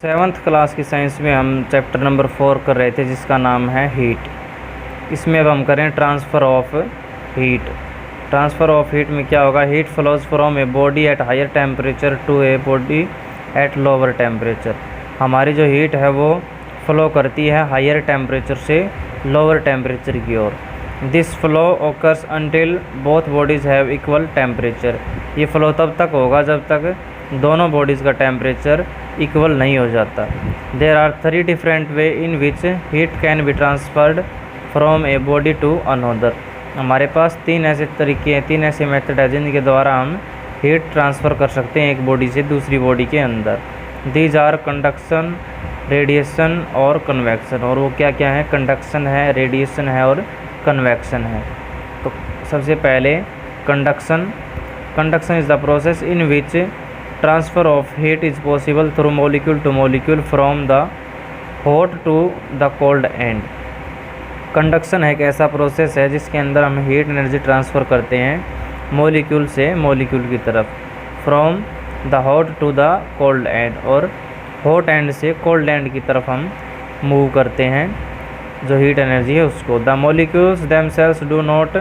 Seventh class की science में हम चैप्टर नंबर 4 कर रहे थे जिसका नाम है हीट। इसमें अब हम करें transfer of heat. Transfer of heat में क्या होगा, heat flows from a body at higher temperature to a body at lower temperature. हमारी जो हीट है वो फ्लो करती है हायर टेम्परेचर से लोअर टेम्परेचर की ओर। This flow occurs until both bodies have equal temperature. ये फ़्लो तब तक होगा जब तक दोनों बॉडीज़ का टेम्परेचर इक्वल नहीं हो जाता। There are 3 different way in which heat can be transferred from a body to another. हमारे पास 3 ऐसे तरीके हैं, 3 ऐसे मेथड है जिनके द्वारा हम हीट ट्रांसफ़र कर सकते हैं एक बॉडी से दूसरी बॉडी के अंदर। दीज आर कंडक्शन, रेडिएशन और कन्वेक्शन। और वो क्या क्या है, कंडक्शन है, रेडिएशन है और कन्वेक्शन है। तो सबसे पहले conduction. Conduction is the process in which transfer of heat is possible through molecule to molecule from the hot to the cold end. Conduction एक ऐसा प्रोसेस है जिसके अंदर हम हीट एनर्जी ट्रांसफ़र करते हैं मॉलिक्यूल से मॉलिक्यूल की तरफ, from the hot to the cold end, और हॉट एंड से कोल्ड एंड की तरफ हम मूव करते हैं जो हीट एनर्जी है उसको। The molecules themselves do not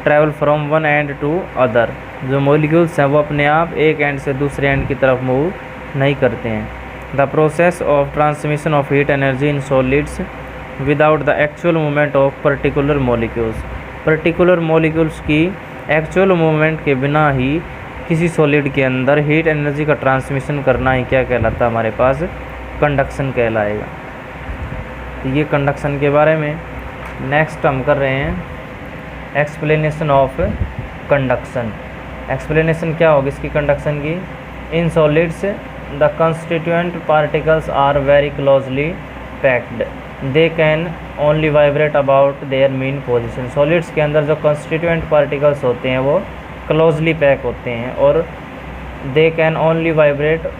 travel from one end to other. जो मॉलिक्यूल्स हैं वो अपने आप एक एंड से दूसरे एंड की तरफ मूव नहीं करते हैं। The process of transmission of heat energy in solids without the actual movement of particular molecules. Particular molecules की एक्चुअल मूवमेंट के बिना ही किसी सॉलिड के अंदर हीट एनर्जी का ट्रांसमिशन करना ही क्या कहलाता है, हमारे पास कंडक्शन कहलाएगा। तो ये कंडक्शन के बारे में। नेक्स्ट हम कर रहे हैं एक्सप्लेनेशन ऑफ कंडक्शन। एक्सप्लेनेशन क्या होगी इसकी कंडक्शन की। In solids the constituent particles are very closely packed, they can only vibrate about their mean position. Solids के अंदर जो कंस्टिट्यूएंट पार्टिकल्स होते हैं वो क्लोजली पैक होते हैं और they can only vibrate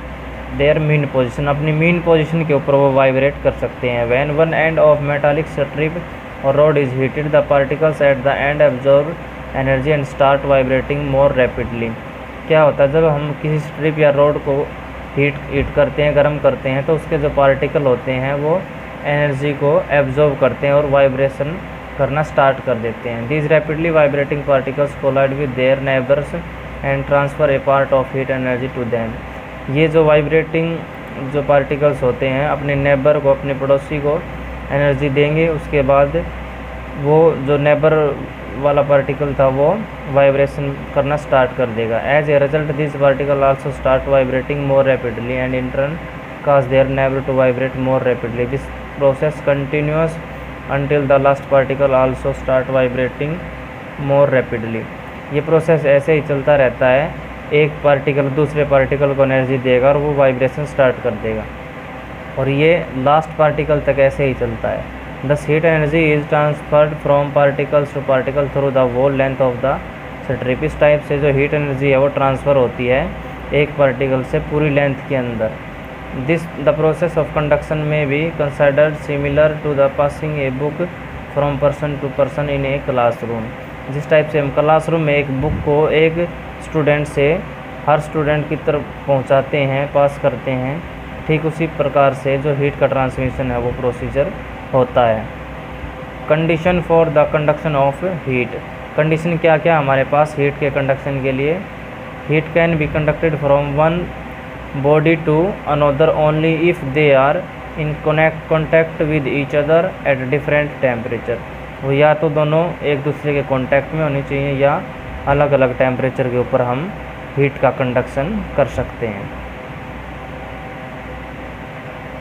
their mean position, अपनी मीन पोजीशन के ऊपर वो वाइब्रेट कर सकते हैं। When one end of metallic strip और rod is heated the particles at the end absorb energy and start vibrating more rapidly. क्या होता है, जब हम किसी स्ट्रिप या रॉड को हीट करते हैं, गर्म करते हैं, तो उसके जो पार्टिकल होते हैं वो एनर्जी को एब्जॉर्ब करते हैं और वाइब्रेशन करना स्टार्ट कर देते हैं। These rapidly vibrating particles collide with their neighbours and transfer a part of heat energy to them. ये जो वाइब्रेटिंग जो पार्टिकल्स होते हैं अपने नेबर को, अपने पड़ोसी को एनर्जी देंगे, उसके बाद वो जो नेबर वाला पार्टिकल था वो वाइब्रेशन करना स्टार्ट कर देगा। As a result this particle also start vibrating more rapidly and in turn cause their neighbor to vibrate more rapidly. This process continues until the last particle also start vibrating more rapidly. ये process ऐसे ही चलता रहता है, एक particle दूसरे particle को energy देगा और वो वाइब्रेशन स्टार्ट कर देगा और ये लास्ट पार्टिकल तक ऐसे ही चलता है। Thus heat energy is transferred from particles to particle through the whole length of the strip. इस टाइप से जो हीट एनर्जी है वो ट्रांसफ़र होती है एक पार्टिकल से पूरी लेंथ के अंदर। द प्रोसेस ऑफ कंडक्शन में भी considered similar to the passing a book from person to person in a classroom. जिस टाइप से हम क्लासरूम में एक बुक को एक स्टूडेंट से हर स्टूडेंट की तरफ पहुंचाते हैं, पास करते हैं, ठीक उसी प्रकार से जो हीट का ट्रांसमिशन है वो प्रोसीजर होता है। Condition for the conduction of heat. Condition क्या क्या हमारे पास हीट के कंडक्शन के लिए। Heat can be conducted from one body to another only if they are in contact with each other at different temperature. वो या तो दोनों एक दूसरे के कॉन्टैक्ट में होनी चाहिए या अलग अलग टेम्परेचर के ऊपर हम हीट का कंडक्शन कर सकते हैं।